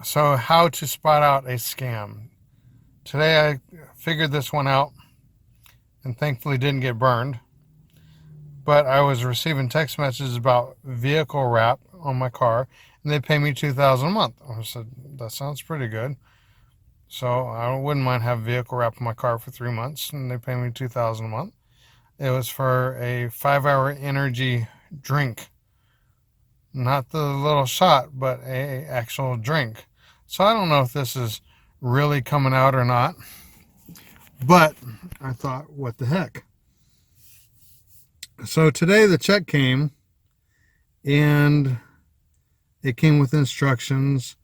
So, how to spot out a scam. Today I figured this one out and thankfully didn't get burned. But I was receiving text messages about vehicle wrap on my car and they pay me $2,000 a month. I said, that sounds pretty good. So I wouldn't mind having vehicle wrap on my car for 3 months and they pay me $2,000 a month. It was for a 5-hour energy drink. Not the little shot, but a actual drink. So I don't know if this is really coming out or not. But I thought, what the heck? So today the check came and it came with instructions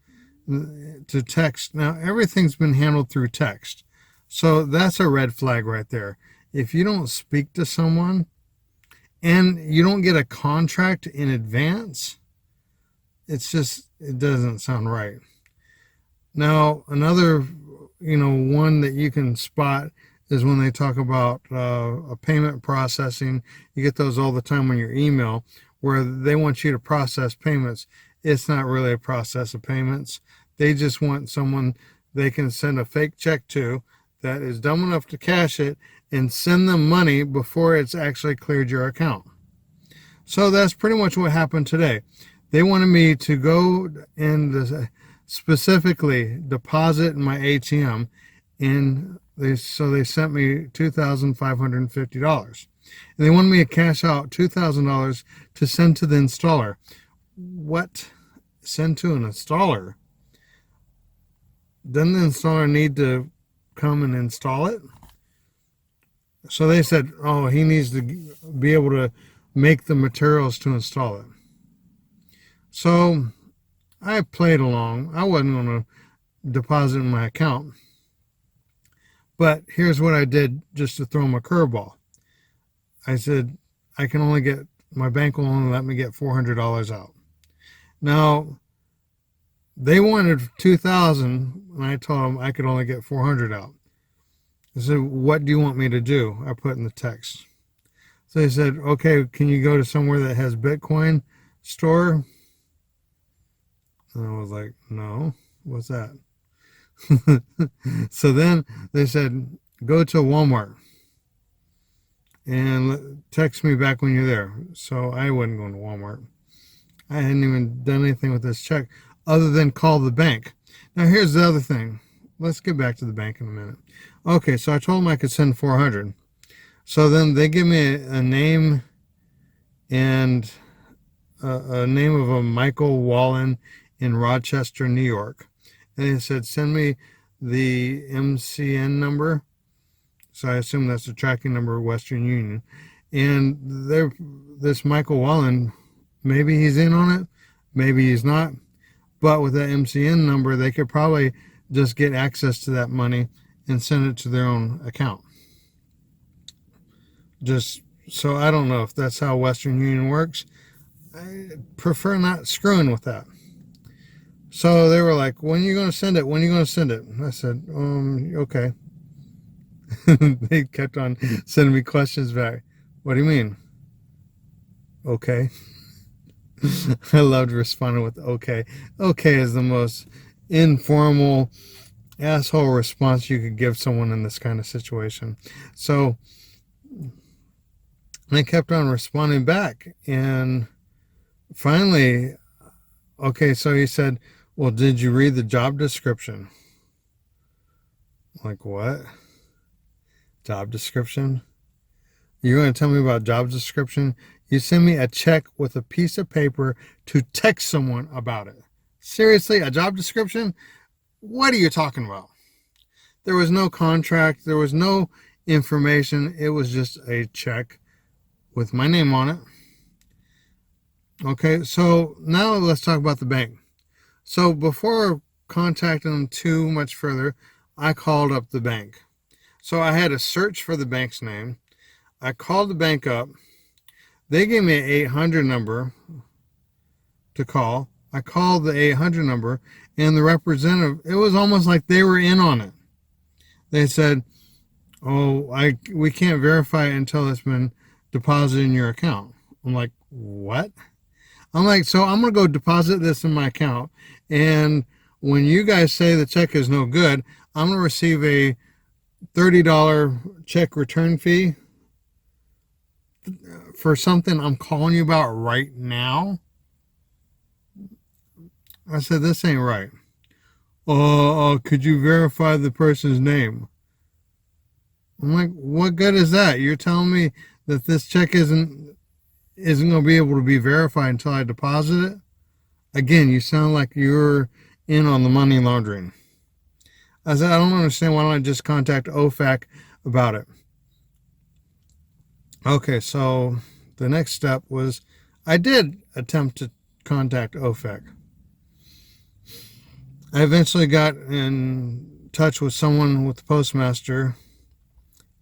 to text. Now everything's been handled through text. So that's a red flag right there. If you don't speak to someone and you don't get a contract in advance, it doesn't sound right. Now, another, one that you can spot is when they talk about a payment processing. You get those all the time on your email where they want you to process payments. It's not really a process of payments. They just want someone they can send a fake check to that is dumb enough to cash it and send them money before it's actually cleared your account. So that's pretty much what happened today. They wanted me to go and specifically deposit in my ATM, and they sent me $2,550. And they wanted me to cash out $2,000 to send to the installer. What? Send to an installer? Doesn't the installer need to come and install it? So they said, oh, he needs to be able to make the materials to install it. So I played along. I wasn't going to deposit in my account. But here's what I did just to throw them a curveball. I said, my bank will only let me get $400 out. Now, they wanted $2,000, and I told them I could only get $400 out. I said, what do you want me to do? I put in the text. So they said, okay, can you go to somewhere that has Bitcoin store? And I was like, no, what's that? So then they said, go to Walmart and text me back when you're there. So I wasn't going to Walmart. I hadn't even done anything with this check other than call the bank. Now here's the other thing. Let's get back to the bank in a minute. Okay, so I told them I could send 400. So then they give me a name and a name of a Michael Wallen in Rochester, New York. And they said, send me the MCN number. So I assume that's the tracking number of Western Union. And this Michael Wallen, maybe he's in on it, maybe he's not. But with that MCN number, they could probably just get access to that money and send it to their own account. So I don't know if that's how Western Union works. I prefer not screwing with that. So they were like, when are you going to send it? When are you going to send it? And I said, okay. They kept on sending me questions back. What do you mean? Okay. I loved responding with okay. Okay is the most informal asshole response you could give someone in this kind of situation. So I kept on responding back. And finally, okay, so he said, well, did you read the job description? Like, what? Job description? You're going to tell me about job description? You send me a check with a piece of paper to text someone about it. Seriously, a job description? What are you talking about? There was no contract. There was no information. It was just a check with my name on it. Okay, so now let's talk about the bank. So before contacting them too much further, I called up the bank. So I had to search for the bank's name. I called the bank up. They gave me an 800 number to call. I called the 800 number, and the representative, it was almost like they were in on it. They said, we can't verify it until it's been deposited in your account. I'm like, what? I'm like, so I'm going to go deposit this in my account, and when you guys say the check is no good, I'm going to receive a $30 check return fee for something I'm calling you about right now. I said, this ain't right. Could you verify the person's name? I'm like, what good is that? You're telling me that this check isn't going to be able to be verified until I deposit it? Again, you sound like you're in on the money laundering. I said, I don't understand. Why don't I just contact OFAC about it? Okay, so the next step was I did attempt to contact OFAC. I eventually got in touch with someone with the postmaster,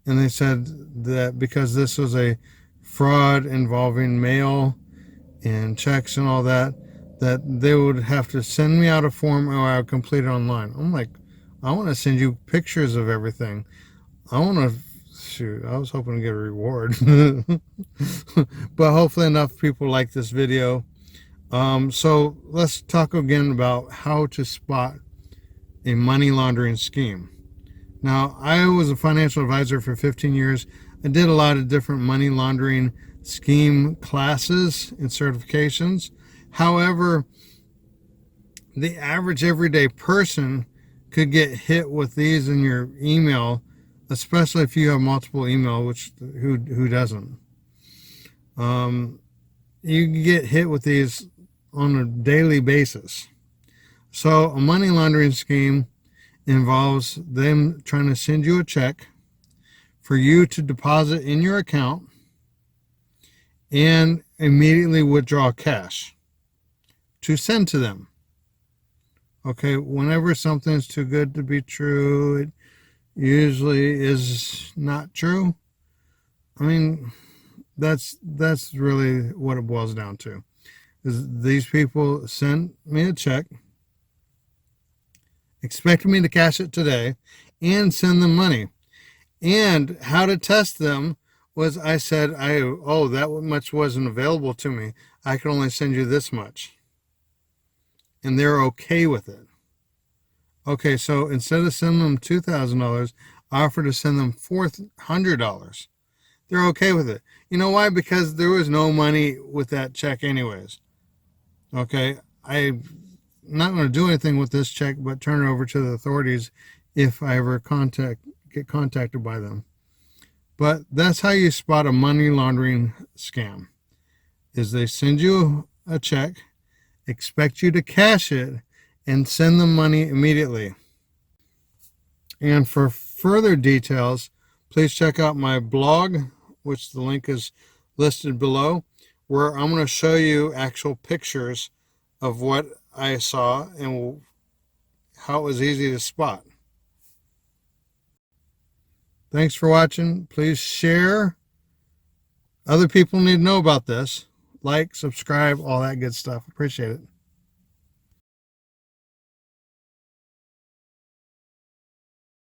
and they said that because this was a fraud involving mail and checks and all that, that they would have to send me out a form or I would complete it online. I'm like, I want to send you pictures of everything. I want to, shoot, I was hoping to get a reward. But hopefully enough people like this video. So let's talk again about how to spot a money laundering scheme. Now, I was a financial advisor for 15 years. I did a lot of different money laundering scheme classes and certifications. However, the average everyday person could get hit with these in your email, especially if you have multiple email, which who doesn't? You can get hit with these on a daily basis. So a money laundering scheme involves them trying to send you a check for you to deposit in your account and immediately withdraw cash to send to them. Okay, whenever something's too good to be true, it usually is not true. I mean, that's really what it boils down to. Is these people send me a check, expecting me to cash it today, and send them money. And how to test them was I said, that much wasn't available to me. I can only send you this much. And they're okay with it. Okay, so instead of sending them $2,000, I offered to send them $400. They're okay with it. You know why? Because there was no money with that check anyways. Okay, I'm not going to do anything with this check but turn it over to the authorities if I ever get contacted by them. But that's how you spot a money laundering scam, is they send you a check, expect you to cash it, and send them money immediately. And for further details, please check out my blog, which the link is listed below, where I'm going to show you actual pictures of what I saw and how it was easy to spot. Thanks for watching. Please share. Other people need to know about this. Like, subscribe, all that good stuff. Appreciate it.